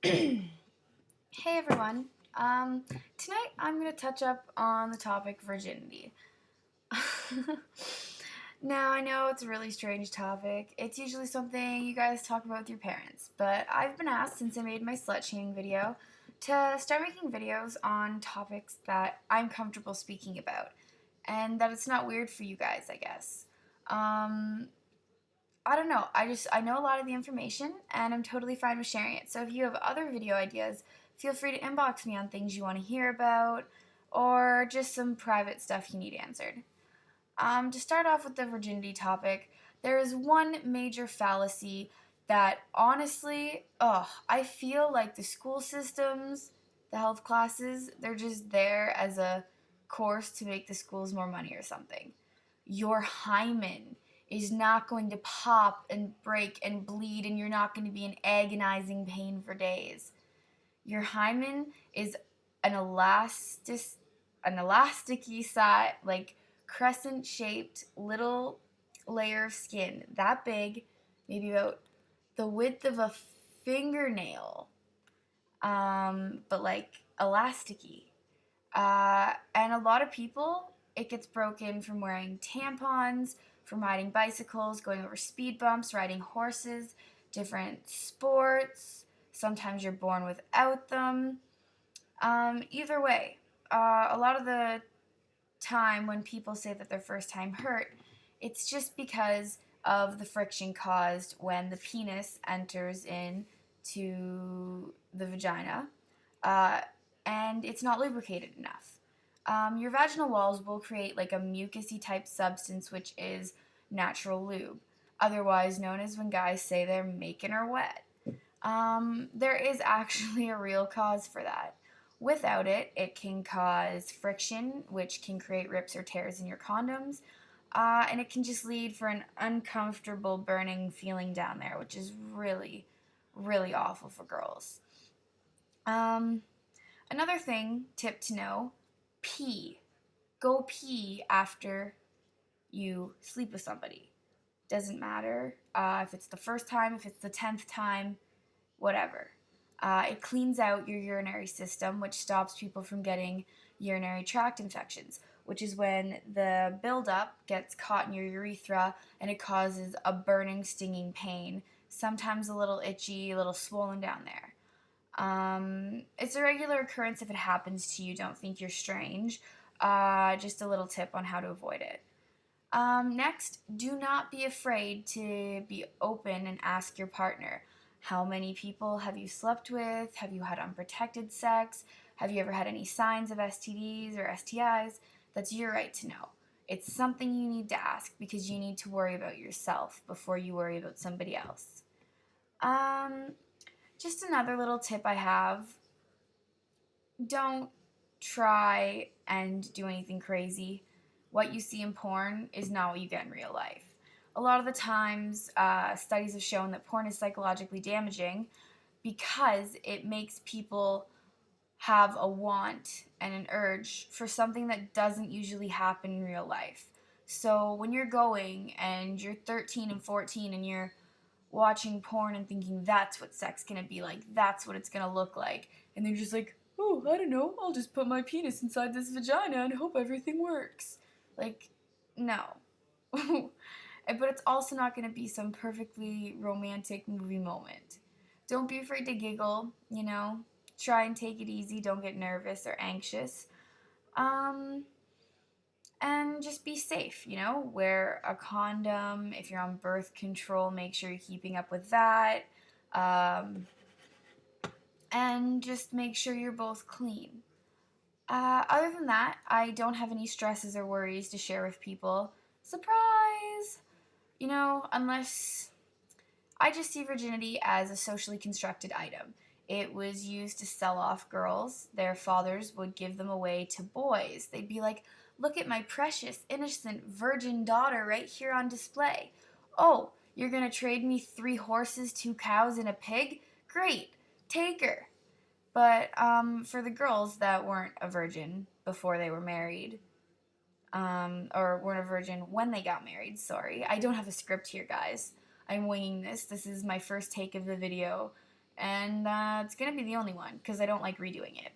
Hey everyone. Tonight I'm going to touch up on the topic virginity. Now, I know it's a really strange topic. It's usually something you guys talk about with your parents, but I've been asked since I made my slut shaming video to start making videos on topics that I'm comfortable speaking about and that it's not weird for you guys, I guess. Um, I don't know. I know a lot of the information and I'm totally fine with sharing it. So if you have other video ideas, feel free to inbox me on things you want to hear about or just some private stuff you need answered. To start off with the virginity topic, there is one major fallacy that honestly, I feel like the school systems, the health classes, they're just there as a course to make the schools more money or something. Your hymen is not going to pop and break and bleed, and you're not going to be in agonizing pain for days. Your hymen is an elasticy side, like crescent shaped little layer of skin that big, maybe about the width of a fingernail, but like elasticy. And a lot of people, it gets broken from wearing tampons, from riding bicycles, going over speed bumps, riding horses, different sports. Sometimes you're born without them. Either way, a lot of the time when people say that their first time hurt, it's just because of the friction caused when the penis enters into the vagina, uh, and it's not lubricated enough. Your vaginal walls will create like a mucousy type substance, which is natural lube, otherwise known as when guys say they're making her wet. There is actually a real cause for that. Without it, it can cause friction, which can create rips or tears in your condoms, and it can just lead for an uncomfortable burning feeling down there, which is really, really awful for girls. Um, Another tip to know, pee. Go pee after you sleep with somebody. Doesn't matter if it's the first time, if it's the 10th time, whatever. It cleans out your urinary system, which stops people from getting urinary tract infections, which is when the buildup gets caught in your urethra and it causes a burning, stinging pain, sometimes a little itchy, a little swollen down there. It's a regular occurrence if it happens to you. Don't think you're strange. Just a little tip on how to avoid it. Next, do not be afraid to be open and ask your partner. How many people have you slept with? Have you had unprotected sex? Have you ever had any signs of STDs or STIs? That's your right to know. It's something you need to ask because you need to worry about yourself before you worry about somebody else. Um, just another little tip I have, don't try and do anything crazy. What you see in porn is not what you get in real life. A lot of the times, studies have shown that porn is psychologically damaging because it makes people have a want and an urge for something that doesn't usually happen in real life. So when you're going and you're 13 and 14 and you're watching porn and thinking that's what sex gonna be like, that's what it's gonna look like, and they're just like, oh, I don't know, I'll just put my penis inside this vagina and hope everything works. Like, no. But it's also not gonna be some perfectly romantic movie moment. Don't be afraid to giggle, try and take it easy, don't get nervous or anxious. Um, and just be safe, wear a condom. If you're on birth control, make sure you're keeping up with that. Um, and just make sure you're both clean. Other than that, I don't have any stresses or worries to share with people. Surprise! Unless I just see virginity as a socially constructed item. It was used to sell off girls. Their fathers would give them away to boys. They'd be like, look at my precious, innocent, virgin daughter right here on display. Oh, you're going to trade me 3 horses, 2 cows, and a pig? Great, take her. But for the girls that weren't a virgin before they were married, or weren't a virgin when they got married, sorry. I don't have a script here, guys. I'm winging this. This is my first take of the video, and it's going to be the only one because I don't like redoing it.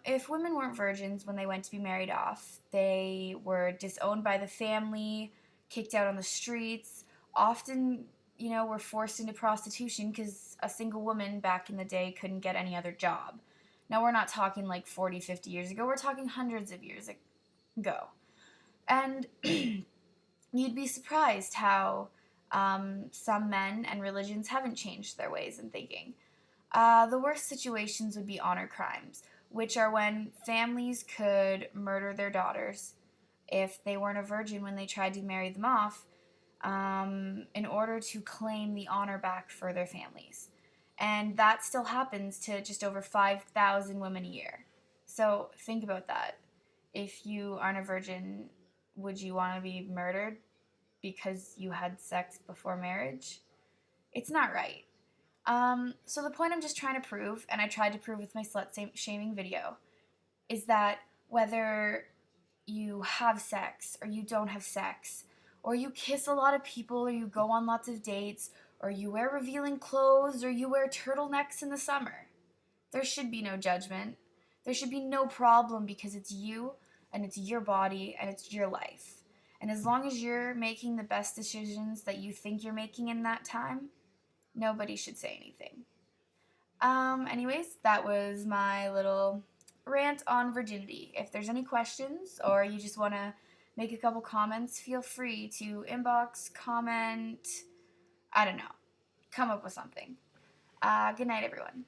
If women weren't virgins when they went to be married off, they were disowned by the family, kicked out on the streets, often, were forced into prostitution because a single woman back in the day couldn't get any other job. Now, we're not talking like 40, 50 years ago, we're talking hundreds of years ago. And you'd be surprised how some men and religions haven't changed their ways in thinking. The worst situations would be honor crimes, which are when families could murder their daughters if they weren't a virgin when they tried to marry them off, in order to claim the honor back for their families. And that still happens to just over 5,000 women a year. So think about that. If you aren't a virgin, would you want to be murdered because you had sex before marriage? It's not right. So the point I'm just trying to prove, and I tried to prove with my slut shaming video, is that whether you have sex or you don't have sex, or you kiss a lot of people, or you go on lots of dates, or you wear revealing clothes, or you wear turtlenecks in the summer, there should be no judgment. There should be no problem because it's you and it's your body and it's your life. And as long as you're making the best decisions that you think you're making in that time, nobody should say anything. Anyways, that was my little rant on virginity. If there's any questions or you just want to make a couple comments, feel free to inbox, comment, I don't know, come up with something. Good night, everyone.